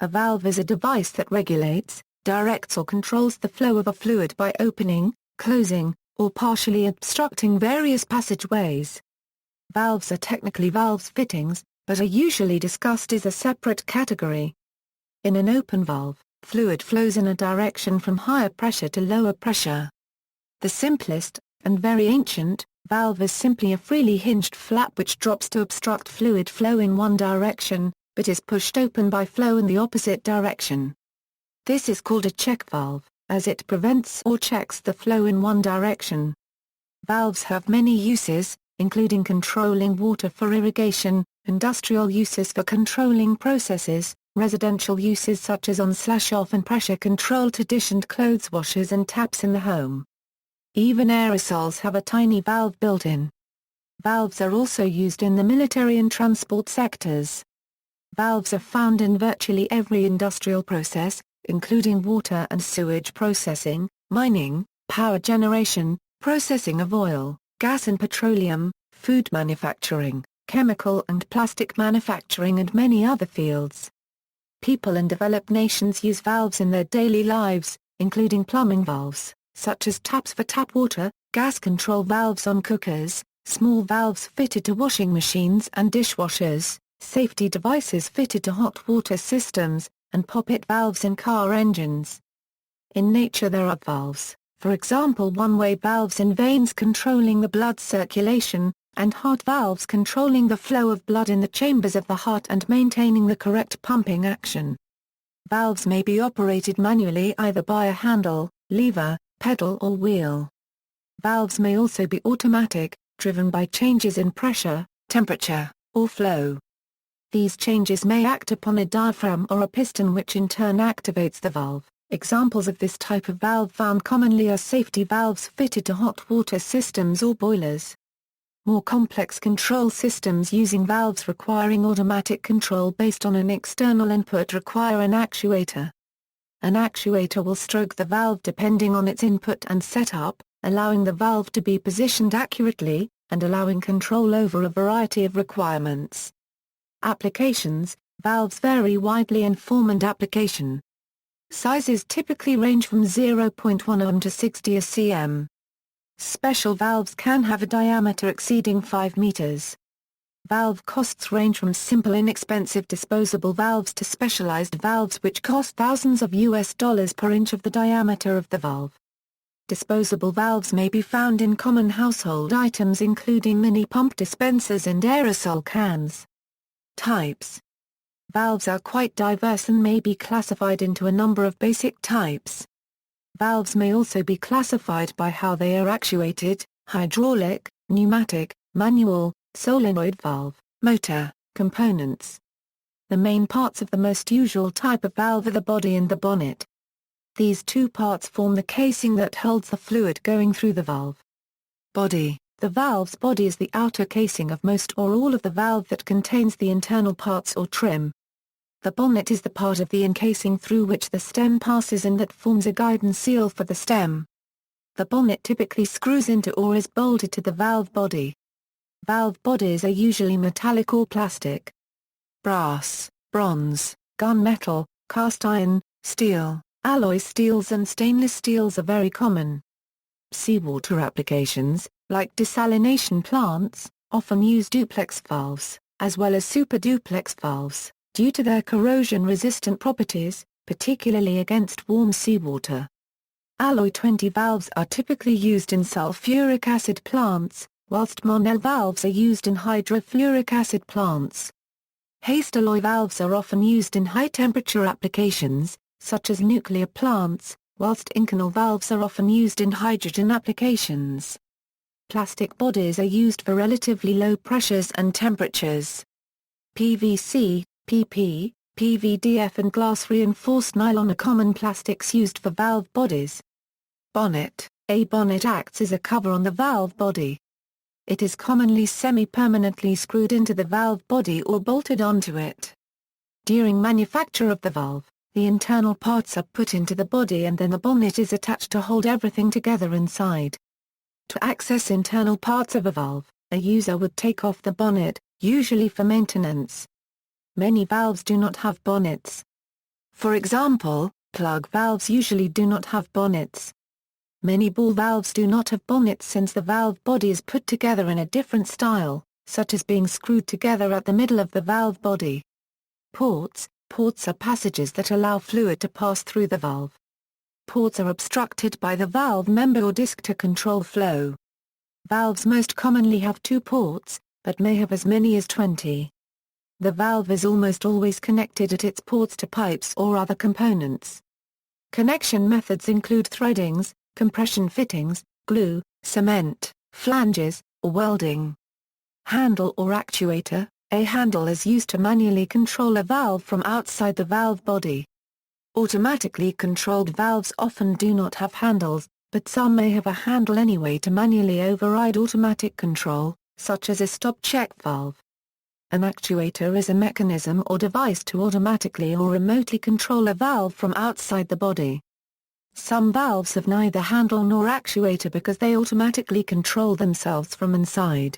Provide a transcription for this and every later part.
A valve is a device that regulates, directs or controls the flow of a fluid by opening, closing, or partially obstructing various passageways. Valves are technically valve fittings, but are usually discussed as a separate category. In an open valve, fluid flows in a direction from higher pressure to lower pressure. The simplest, and very ancient, valve is simply a freely hinged flap which drops to obstruct fluid flow in one direction, but is pushed open by flow in the opposite direction. This is called a check valve, as it prevents or checks the flow in one direction. Valves have many uses, including controlling water for irrigation, industrial uses for controlling processes, residential uses such as on/off and pressure control to dish and clothes washers and taps in the home. Even aerosols have a tiny valve built in. Valves are also used in the military and transport sectors. Valves are found in virtually every industrial process, including water and sewage processing, mining, power generation, processing of oil, gas and petroleum, food manufacturing, chemical and plastic manufacturing and many other fields. People in developed nations use valves in their daily lives, including plumbing valves, such as taps for tap water, gas control valves on cookers, small valves fitted to washing machines and dishwashers, safety devices fitted to hot water systems, and poppet valves in car engines. In nature there are valves, for example one-way valves in veins controlling the blood circulation, and heart valves controlling the flow of blood in the chambers of the heart and maintaining the correct pumping action. Valves may be operated manually either by a handle, lever, pedal or wheel. Valves may also be automatic, driven by changes in pressure, temperature, or flow. These changes may act upon a diaphragm or a piston which in turn activates the valve. Examples of this type of valve found commonly are safety valves fitted to hot water systems or boilers. More complex control systems using valves requiring automatic control based on an external input require an actuator. An actuator will stroke the valve depending on its input and setup, allowing the valve to be positioned accurately, and allowing control over a variety of requirements. Applications: valves vary widely in form and application. Sizes typically range from 0.1 ohm to 60 cm. Special valves can have a diameter exceeding 5 meters. Valve costs range from simple inexpensive disposable valves to specialized valves which cost thousands of US dollars per inch of the diameter of the valve. Disposable valves may be found in common household items including mini pump dispensers and aerosol cans. Types: valves are quite diverse and may be classified into a number of basic types. Valves may also be classified by how they are actuated: hydraulic, pneumatic, manual, solenoid valve, motor, components. The main parts of the most usual type of valve are the body and the bonnet. These two parts form the casing that holds the fluid going through the valve. Body: the valve's body is the outer casing of most or all of the valve that contains the internal parts or trim. The bonnet is the part of the encasing through which the stem passes and that forms a guidance seal for the stem. The bonnet typically screws into or is bolted to the valve body. Valve bodies are usually metallic or plastic. Brass, bronze, gunmetal, cast iron, steel, alloy steels and stainless steels are very common. Seawater applications, like desalination plants, often use duplex valves, as well as super-duplex valves, due to their corrosion-resistant properties, particularly against warm seawater. Alloy 20 valves are typically used in sulfuric acid plants, whilst Monel valves are used in hydrofluoric acid plants. Haste alloy valves are often used in high-temperature applications, such as nuclear plants, whilst Inconel valves are often used in hydrogen applications. Plastic bodies are used for relatively low pressures and temperatures. PVC, PP, PVDF and glass-reinforced nylon are common plastics used for valve bodies. Bonnet: a bonnet acts as a cover on the valve body. It is commonly semi-permanently screwed into the valve body or bolted onto it. During manufacture of the valve, the internal parts are put into the body and then the bonnet is attached to hold everything together inside. To access internal parts of a valve, a user would take off the bonnet, usually for maintenance. Many valves do not have bonnets. For example, plug valves usually do not have bonnets. Many ball valves do not have bonnets since the valve body is put together in a different style, such as being screwed together at the middle of the valve body. Ports are passages that allow fluid to pass through the valve. Ports are obstructed by the valve member or disc to control flow. Valves most commonly have 2 ports, but may have as many as 20. The valve is almost always connected at its ports to pipes or other components. Connection methods include threadings, compression fittings, glue, cement, flanges, or welding. Handle or actuator. A handle is used to manually control a valve from outside the valve body. Automatically controlled valves often do not have handles, but some may have a handle anyway to manually override automatic control, such as a stop-check valve. An actuator is a mechanism or device to automatically or remotely control a valve from outside the body. Some valves have neither handle nor actuator because they automatically control themselves from inside.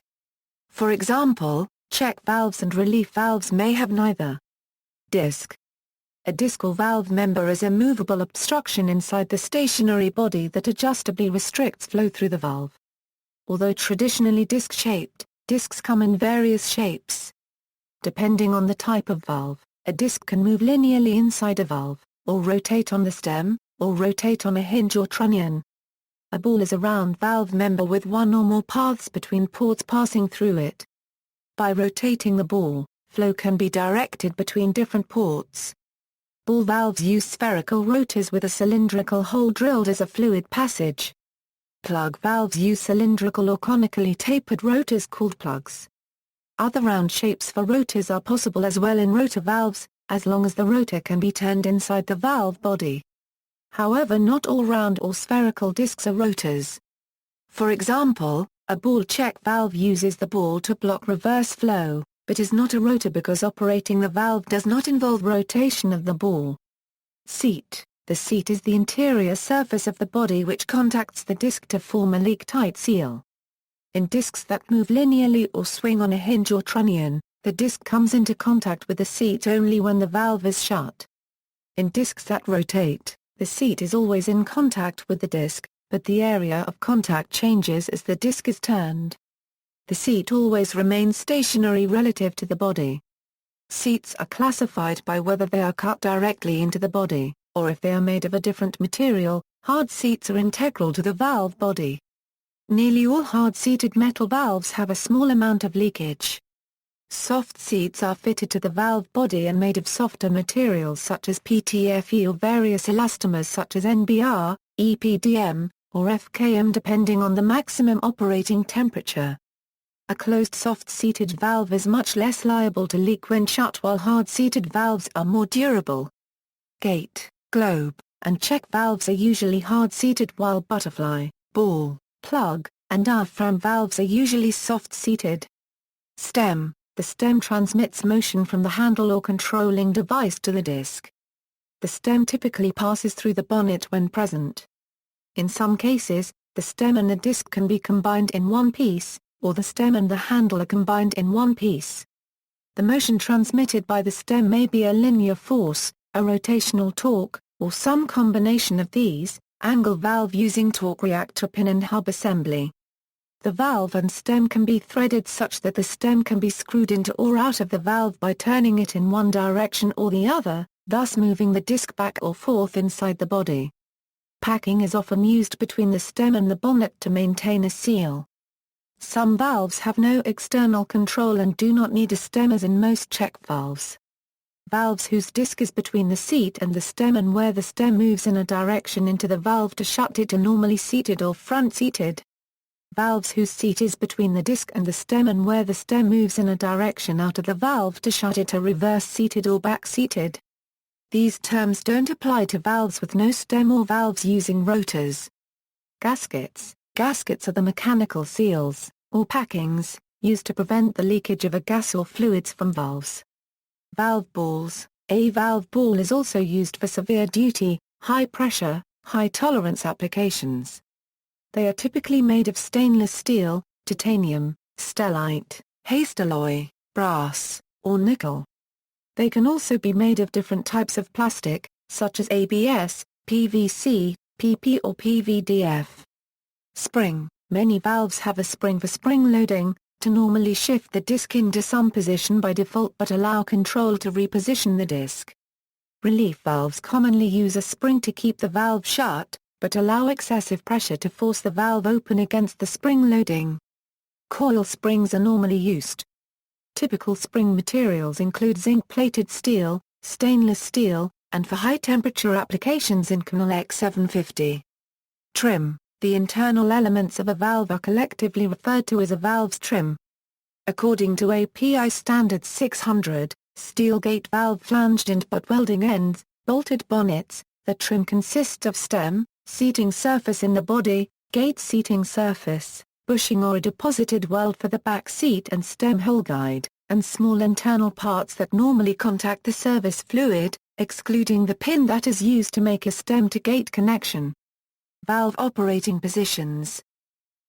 For example, check valves and relief valves may have neither. Disc. A disc or valve member is a movable obstruction inside the stationary body that adjustably restricts flow through the valve. Although traditionally disc-shaped, discs come in various shapes. Depending on the type of valve, a disc can move linearly inside a valve, or rotate on the stem, or rotate on a hinge or trunnion. A ball is a round valve member with one or more paths between ports passing through it. By rotating the ball, flow can be directed between different ports. Ball valves use spherical rotors with a cylindrical hole drilled as a fluid passage. Plug valves use cylindrical or conically tapered rotors called plugs. Other round shapes for rotors are possible as well in rotor valves, as long as the rotor can be turned inside the valve body. However, not all round or spherical discs are rotors. For example, a ball check valve uses the ball to block reverse flow, but is not a rotor because operating the valve does not involve rotation of the ball. Seat. The seat is the interior surface of the body which contacts the disc to form a leak-tight seal. In discs that move linearly or swing on a hinge or trunnion, the disc comes into contact with the seat only when the valve is shut. In discs that rotate, the seat is always in contact with the disc, but the area of contact changes as the disc is turned. The seat always remains stationary relative to the body. Seats are classified by whether they are cut directly into the body, or if they are made of a different material. Hard seats are integral to the valve body. Nearly all hard-seated metal valves have a small amount of leakage. Soft seats are fitted to the valve body and made of softer materials such as PTFE or various elastomers such as NBR, EPDM, or FKM depending on the maximum operating temperature. A closed soft-seated valve is much less liable to leak when shut while hard-seated valves are more durable. Gate, globe, and check valves are usually hard-seated while butterfly, ball, plug, and diaphragm valves are usually soft-seated. Stem. The stem transmits motion from the handle or controlling device to the disc. The stem typically passes through the bonnet when present. In some cases, the stem and the disc can be combined in one piece, or the stem and the handle are combined in one piece. The motion transmitted by the stem may be a linear force, a rotational torque, or some combination of these. Angle valve using torque reactor pin and hub assembly. The valve and stem can be threaded such that the stem can be screwed into or out of the valve by turning it in one direction or the other, thus moving the disc back or forth inside the body. Packing is often used between the stem and the bonnet to maintain a seal. Some valves have no external control and do not need a stem as in most check valves. Valves whose disc is between the seat and the stem and where the stem moves in a direction into the valve to shut it are normally seated or front-seated. Valves whose seat is between the disc and the stem and where the stem moves in a direction out of the valve to shut it are reverse-seated or back-seated. These terms don't apply to valves with no stem or valves using rotors. Gaskets. Gaskets are the mechanical seals, or packings, used to prevent the leakage of a gas or fluids from valves. Valve balls. A valve ball is also used for severe duty, high pressure, high tolerance applications. They are typically made of stainless steel, titanium, stellite, hastelloy, brass, or nickel. They can also be made of different types of plastic, such as ABS, PVC, PP or PVDF. Spring. Many valves have a spring for spring loading, to normally shift the disc into some position by default but allow control to reposition the disc. Relief valves commonly use a spring to keep the valve shut, but allow excessive pressure to force the valve open against the spring loading. Coil springs are normally used. Typical spring materials include zinc-plated steel, stainless steel, and for high-temperature applications Inconel X750. Trim. The internal elements of a valve are collectively referred to as a valve's trim. According to API standard 600, steel gate valve flanged and butt welding ends, bolted bonnets, the trim consists of stem, seating surface in the body, gate seating surface, bushing or a deposited weld for the back seat and stem hole guide, and small internal parts that normally contact the service fluid, excluding the pin that is used to make a stem-to-gate connection. Valve operating positions.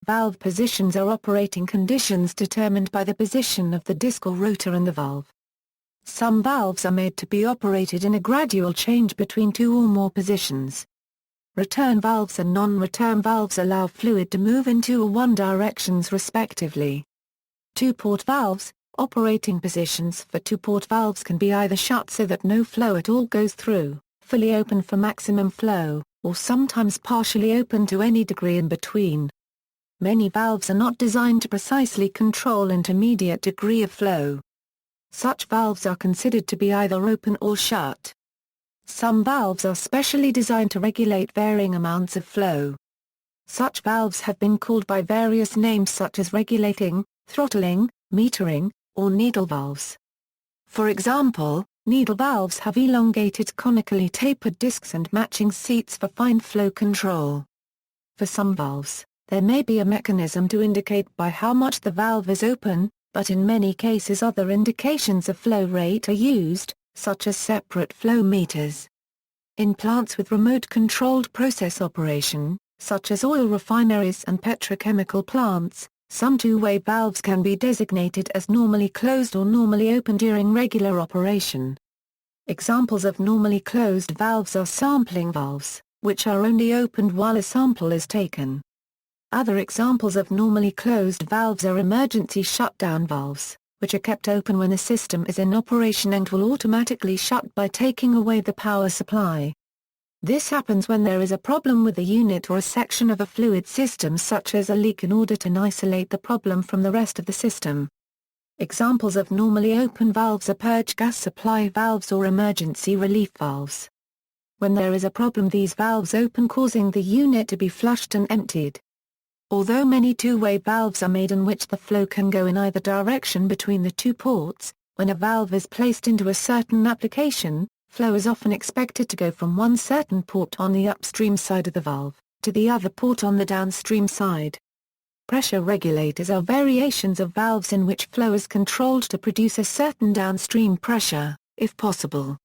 Valve positions are operating conditions determined by the position of the disc or rotor in the valve. Some valves are made to be operated in a gradual change between two or more positions. Return valves and non-return valves allow fluid to move in two or one directions respectively. Two-port valves. Operating positions for two-port valves can be either shut so that no flow at all goes through, fully open for maximum flow, or sometimes partially open to any degree in between. Many valves are not designed to precisely control intermediate degree of flow. Such valves are considered to be either open or shut. Some valves are specially designed to regulate varying amounts of flow. Such valves have been called by various names such as regulating, throttling, metering, or needle valves. For example, needle valves have elongated conically tapered discs and matching seats for fine flow control. For some valves, there may be a mechanism to indicate by how much the valve is open, but in many cases other indications of flow rate are used, such as separate flow meters. In plants with remote-controlled process operation, such as oil refineries and petrochemical plants, some two-way valves can be designated as normally closed or normally open during regular operation. Examples of normally closed valves are sampling valves, which are only opened while a sample is taken. Other examples of normally closed valves are emergency shutdown valves, which are kept open when the system is in operation and will automatically shut by taking away the power supply. This happens when there is a problem with a unit or a section of a fluid system such as a leak in order to isolate the problem from the rest of the system. Examples of normally open valves are purge gas supply valves or emergency relief valves. When there is a problem these valves open causing the unit to be flushed and emptied. Although many two-way valves are made in which the flow can go in either direction between the two ports, when a valve is placed into a certain application, flow is often expected to go from one certain port on the upstream side of the valve, to the other port on the downstream side. Pressure regulators are variations of valves in which flow is controlled to produce a certain downstream pressure, if possible.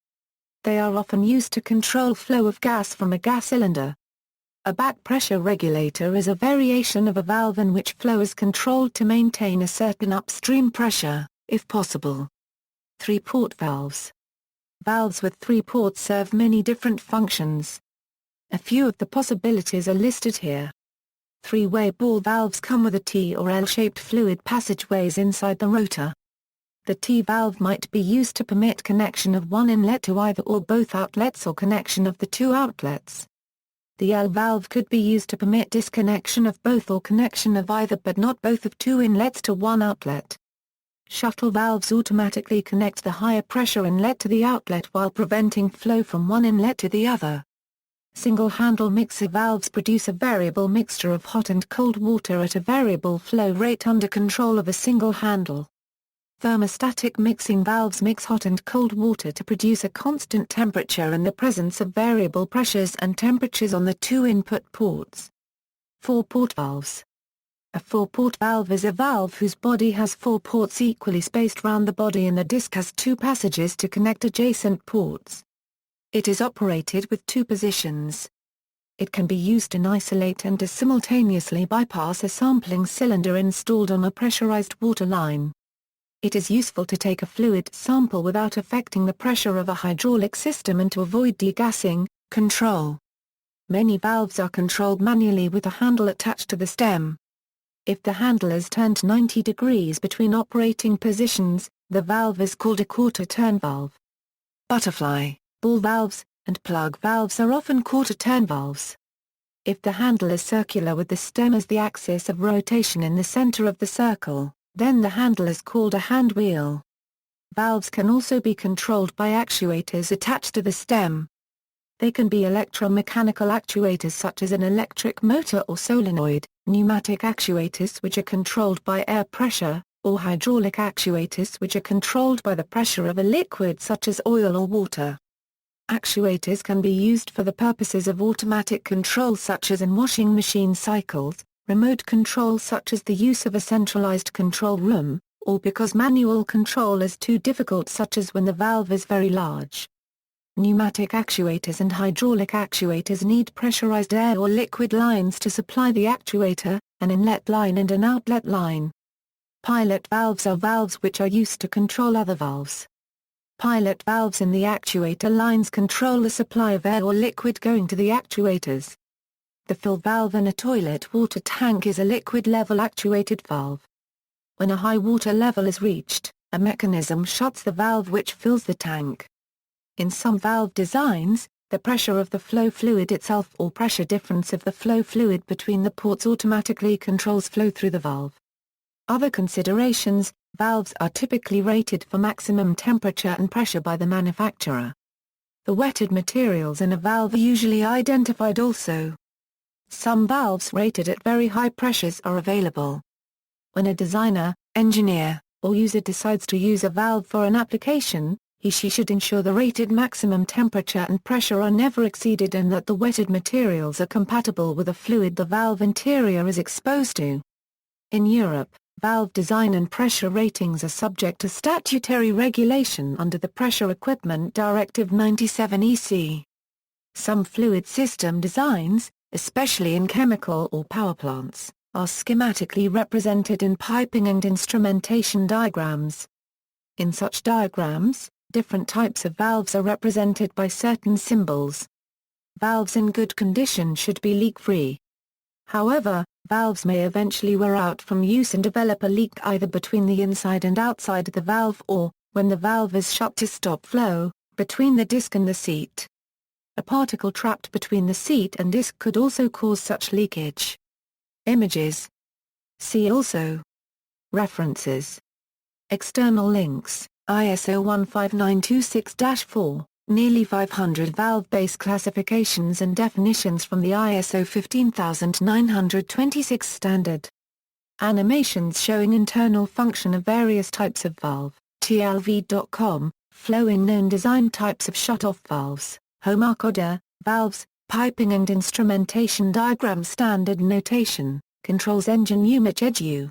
They are often used to control flow of gas from a gas cylinder. A back pressure regulator is a variation of a valve in which flow is controlled to maintain a certain upstream pressure, if possible. Three-port valves. Valves with three ports serve many different functions. A few of the possibilities are listed here. Three-way ball valves come with a T or L-shaped fluid passageways inside the rotor. The T valve might be used to permit connection of one inlet to either or both outlets or connection of the two outlets. The L valve could be used to permit disconnection of both or connection of either but not both of two inlets to one outlet. Shuttle valves automatically connect the higher pressure inlet to the outlet while preventing flow from one inlet to the other. Single-handle mixer valves produce a variable mixture of hot and cold water at a variable flow rate under control of a single handle. Thermostatic mixing valves mix hot and cold water to produce a constant temperature in the presence of variable pressures and temperatures on the two input ports. Four-port valves. A four-port valve is a valve whose body has four ports equally spaced round the body and the disc has two passages to connect adjacent ports. It is operated with two positions. It can be used to isolate and to simultaneously bypass a sampling cylinder installed on a pressurized water line. It is useful to take a fluid sample without affecting the pressure of a hydraulic system and to avoid degassing. Control. Many valves are controlled manually with a handle attached to the stem. If the handle is turned 90 degrees between operating positions, the valve is called a quarter-turn valve. Butterfly, ball valves, and plug valves are often quarter-turn valves. If the handle is circular with the stem as the axis of rotation in the center of the circle, then the handle is called a hand wheel. Valves can also be controlled by actuators attached to the stem. They can be electromechanical actuators such as an electric motor or solenoid, pneumatic actuators which are controlled by air pressure, or hydraulic actuators which are controlled by the pressure of a liquid such as oil or water. Actuators can be used for the purposes of automatic control such as in washing machine cycles, remote control such as the use of a centralized control room, or because manual control is too difficult such as when the valve is very large. Pneumatic actuators and hydraulic actuators need pressurized air or liquid lines to supply the actuator, an inlet line and an outlet line. Pilot valves are valves which are used to control other valves. Pilot valves in the actuator lines control the supply of air or liquid going to the actuators. The fill valve in a toilet water tank is a liquid-level actuated valve. When a high water level is reached, a mechanism shuts the valve which fills the tank. In some valve designs, the pressure of the flow fluid itself or pressure difference of the flow fluid between the ports automatically controls flow through the valve. Other considerations: valves are typically rated for maximum temperature and pressure by the manufacturer. The wetted materials in a valve are usually identified also. Some valves rated at very high pressures are available. When a designer, engineer, or user decides to use a valve for an application, he/she should ensure the rated maximum temperature and pressure are never exceeded and that the wetted materials are compatible with the fluid the valve interior is exposed to. In Europe, valve design and pressure ratings are subject to statutory regulation under the Pressure Equipment Directive 97/EC. Some fluid system designs, especially in chemical or power plants, are schematically represented in piping and instrumentation diagrams. In such diagrams, different types of valves are represented by certain symbols. Valves in good condition should be leak-free. However, valves may eventually wear out from use and develop a leak either between the inside and outside of the valve or, when the valve is shut to stop flow, between the disc and the seat. A particle trapped between the seat and disc could also cause such leakage. Images. See also. References. External links: ISO 15926-4, nearly 500 valve-based classifications and definitions from the ISO 15926 standard. Animations showing internal function of various types of valve, tlv.com, flowing known design types of shut-off valves, Homacoda, valves, piping and instrumentation diagram standard notation, controls engine Edu.